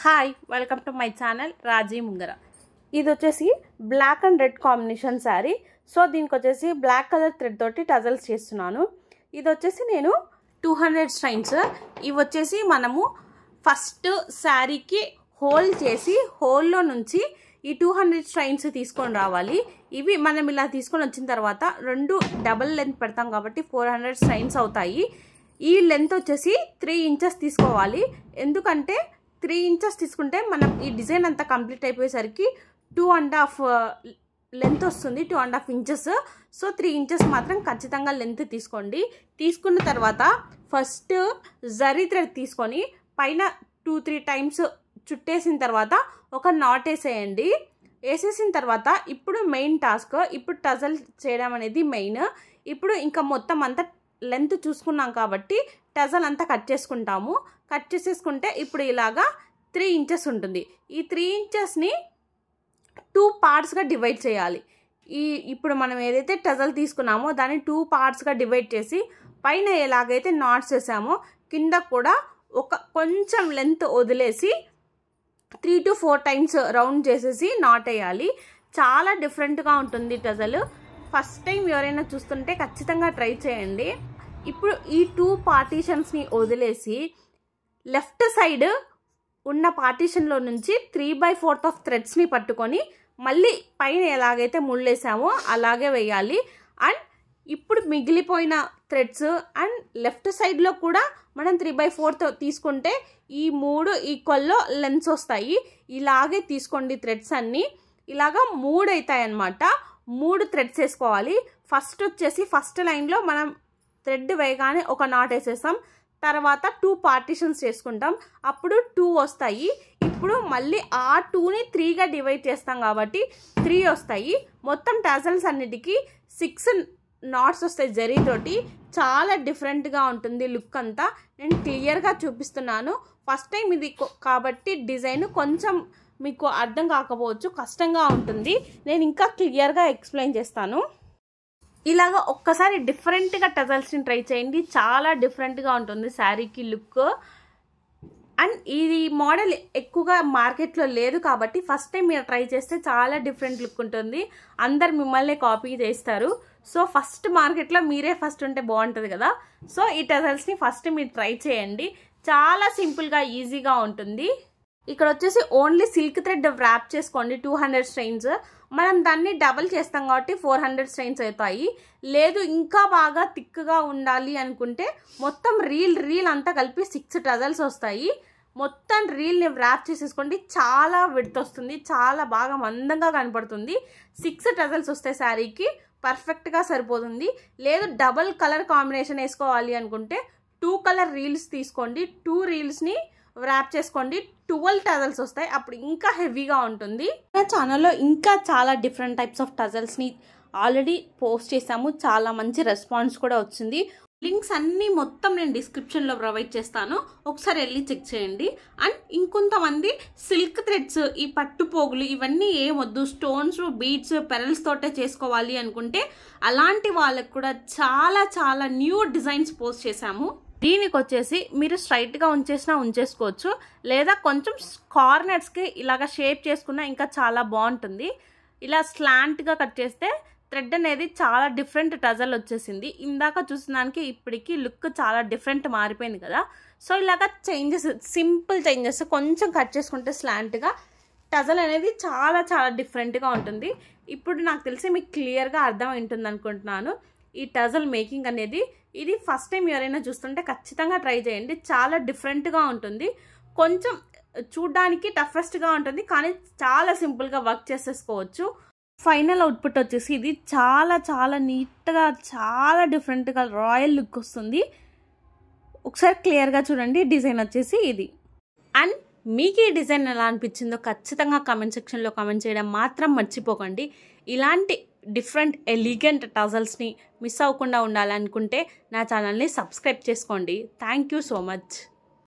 Hi welcome to my channel Raji Mungara. ఇది వచ్చేసి black and red combination sari. So దీనికి వచ్చేసి బ్లాక్ కలర్ థ్రెడ్ తోటి టజల్స్ చేస్తున్నాను. ఇది వచ్చేసి నేను 200 స్ట్రైన్స్. ఇవి వచ్చేసి మనము ఫస్ట్ శారీకి హోల్ చేసి హోల్లో నుంచి ఈ 200 స్ట్రైన్స్ తీసుకొని రావాలి. ఇవి మనం ఇలా తీసుకొని వచ్చిన తర్వాత రెండు డబల్ లెంత్ పెడతాం కాబట్టి 400 స్ట్రైన్స్ అవుతాయి. ఈ లెంత్ వచ్చేసి 3 ఇంచెస్ తీసుకోవాలి. ఎందుకంటే 3 ఇంచెస్ తీసుకుంటే మనం ఈ డిజైన్ అంతా కంప్లీట్ అయిపోయేసరికి 2.5 లెంత్ వస్తుంది, 2.5 ఇంచెస్. సో 3 ఇంచెస్ మాత్రం ఖచ్చితంగా లెంత్ తీసుకోండి. తీసుకున్న తర్వాత ఫస్ట్ జరీ థ్రెడ్ తీసుకొని పైన 2-3 టైమ్స్ చుట్టేసిన తర్వాత ఒక నాట్ వేసేయండి. వేసేసిన తర్వాత ఇప్పుడు మెయిన్ టాస్క్, ఇప్పుడు టజల్ చేయడం అనేది మెయిన్. ఇప్పుడు ఇంకా మొత్తం అంతా లెంత్ చూసుకున్నాం కాబట్టి టజల్ అంతా కట్ చేసుకుంటాము. కట్ చేసేసుకుంటే ఇప్పుడు ఇలాగా 3 ఇంచెస్ ఉంటుంది. ఈ 3 ఇంచెస్ని 2 పార్ట్స్గా డివైడ్ చేయాలి. ఇప్పుడు మనం ఏదైతే టజల్ తీసుకున్నామో దాన్ని 2 పార్ట్స్గా డివైడ్ చేసి పైన ఎలాగైతే నాట్స్ వేసామో కింద కూడా కొంచెం లెంత్ వదిలేసి 3 to 4 టైమ్స్ రౌండ్ చేసేసి నాట్ వేయాలి. చాలా డిఫరెంట్గా ఉంటుంది టజల్. ఫస్ట్ టైం ఎవరైనా చూస్తుంటే ఖచ్చితంగా ట్రై చేయండి. ఇప్పుడు ఈ 2 పార్టీషన్స్ని వదిలేసి లెఫ్ట్ సైడ్ ఉన్న పార్టీషన్లో నుంచి 3/4 ఆఫ్ థ్రెడ్స్ని పట్టుకొని మళ్ళీ పైన ఎలాగైతే ముళ్ళేసామో అలాగే వేయాలి. అండ్ ఇప్పుడు మిగిలిపోయిన థ్రెడ్స్ అండ్ లెఫ్ట్ సైడ్లో కూడా మనం 3/4 తీసుకుంటే ఈ 3 ఈక్వల్లో లెన్స్ వస్తాయి. ఇలాగే తీసుకోండి. థ్రెడ్స్ అన్నీ ఇలాగా 3 అవుతాయి అన్నమాట. 3 థ్రెడ్స్ వేసుకోవాలి. ఫస్ట్ వచ్చేసి ఫస్ట్ లైన్లో మనం థ్రెడ్ వేయగానే ఒక నాట్ వేసేస్తాం. తర్వాత 2 పార్టీషన్స్ చేసుకుంటాం, అప్పుడు 2 వస్తాయి. ఇప్పుడు మళ్ళీ ఆ 2ని 3గా డివైడ్ చేస్తాం కాబట్టి 3 వస్తాయి. మొత్తం టజల్స్ అన్నిటికీ 6 నాట్స్ వస్తాయి జరీతోటి. చాలా డిఫరెంట్గా ఉంటుంది లుక్ అంతా. నేను క్లియర్గా చూపిస్తున్నాను. ఫస్ట్ టైం ఇది కాబట్టి డిజైన్ కొంచెం మీకు అర్థం కాకపోవచ్చు, కష్టంగా ఉంటుంది. నేను ఇంకా క్లియర్గా ఎక్స్ప్లెయిన్ చేస్తాను. ఇలాగ ఒక్కసారి డిఫరెంట్గా టజల్స్ని ట్రై చేయండి. చాలా డిఫరెంట్గా ఉంటుంది శారీకి లుక్. అండ్ ఇది మోడల్ ఎక్కువగా మార్కెట్లో లేదు కాబట్టి ఫస్ట్ టైం మీరు ట్రై చేస్తే చాలా డిఫరెంట్ లుక్ ఉంటుంది. అందరు మిమ్మల్ని కాపీ చేస్తారు. సో ఫస్ట్ మార్కెట్లో మీరే ఫస్ట్ ఉంటే బాగుంటుంది కదా. సో ఈ టజల్స్ని ఫస్ట్ మీరు ట్రై చేయండి. చాలా సింపుల్గా ఈజీగా ఉంటుంది. ఇక్కడ వచ్చేసి ఓన్లీ సిల్క్ థ్రెడ్ ర్యాప్ చేసుకోండి. 200 స్ట్రైన్స్. మనం దాన్ని డబల్ చేస్తాం కాబట్టి 400 స్ట్రైన్స్ అవుతాయి. లేదు ఇంకా బాగా థిక్గా ఉండాలి అనుకుంటే మొత్తం రీల్ అంతా కలిపి 6 టజల్స్ వస్తాయి. మొత్తం రీల్ని ర్యాప్ చేసేసుకోండి. చాలా విడ్త్ వస్తుంది, చాలా బాగా మందంగా కనపడుతుంది. 6 టజల్స్ వస్తాయి శారీకి, పర్ఫెక్ట్గా సరిపోతుంది. లేదు డబల్ కలర్ కాంబినేషన్ వేసుకోవాలి అనుకుంటే 2 కలర్ రీల్స్ తీసుకోండి. 2 రీల్స్ని ర్యాప్ చేసుకోండి. 12 టజల్స్ వస్తాయి. అప్పుడు ఇంకా హెవీగా ఉంటుంది. నా ఛానల్లో ఇంకా చాలా డిఫరెంట్ టైప్స్ ఆఫ్ టజల్స్ని ఆల్రెడీ పోస్ట్ చేసాము. చాలా మంచి రెస్పాన్స్ కూడా వచ్చింది. లింక్స్ అన్నీ మొత్తం నేను డిస్క్రిప్షన్లో ప్రొవైడ్ చేస్తాను, ఒకసారి వెళ్ళి చెక్ చేయండి. అండ్ ఇంకొంతమంది సిల్క్ థ్రెడ్స్, ఈ పట్టు పోగులు ఇవన్నీ ఏమొద్దు, స్టోన్స్, బీడ్స్, పెరల్స్ తోటే చేసుకోవాలి అనుకుంటే అలాంటి వాళ్ళకు కూడా చాలా చాలా న్యూ డిజైన్స్ పోస్ట్ చేశాము. దీనికి వచ్చేసి మీరు స్ట్రైట్గా ఉంచేసుకోవచ్చు, లేదా కొంచెం కార్నర్స్కి ఇలాగ షేప్ చేసుకున్నా ఇంకా చాలా బాగుంటుంది. ఇలా స్లాంట్గా కట్ చేస్తే థ్రెడ్ అనేది చాలా డిఫరెంట్ టజల్ వచ్చేసింది. ఇందాక చూసినానికి ఇప్పటికి లుక్ చాలా డిఫరెంట్ మారిపోయింది కదా. సో ఇలాగ చేంజెస్, సింపుల్ చేంజెస్ కొంచెం కట్ చేసుకుంటే స్లాంట్గా టజల్ అనేది చాలా చాలా డిఫరెంట్గా ఉంటుంది. ఇప్పుడు నాకు తెలిసి మీకు క్లియర్గా అర్థం ఉంటుంది అనుకుంటున్నాను ఈ టజల్ మేకింగ్ అనేది. ఇది ఫస్ట్ టైం ఎవరైనా చూస్తుంటే ఖచ్చితంగా ట్రై చేయండి. చాలా డిఫరెంట్గా ఉంటుంది. కొంచెం చూడ్డానికి టఫెస్ట్గా ఉంటుంది కానీ చాలా సింపుల్గా వర్క్ చేసేసుకోవచ్చు. ఫైనల్ అవుట్పుట్ వచ్చేసి ఇది చాలా చాలా నీట్గా, చాలా డిఫరెంట్గా రాయల్ లుక్ వస్తుంది. ఒకసారి క్లియర్గా చూడండి. డిజైన్ వచ్చేసి ఇది. అండ్ మీకు ఈ డిజైన్ ఎలా అనిపించిందో ఖచ్చితంగా కామెంట్ సెక్షన్లో కామెంట్ చేయడం మాత్రం మర్చిపోకండి. ఇలాంటి డిఫరెంట్ ఎలిగెంట్ టజల్స్ని మిస్ అవ్వకుండా ఉండాలనుకుంటే నా ఛానల్ని సబ్స్క్రైబ్ చేసుకోండి. Thank you so much.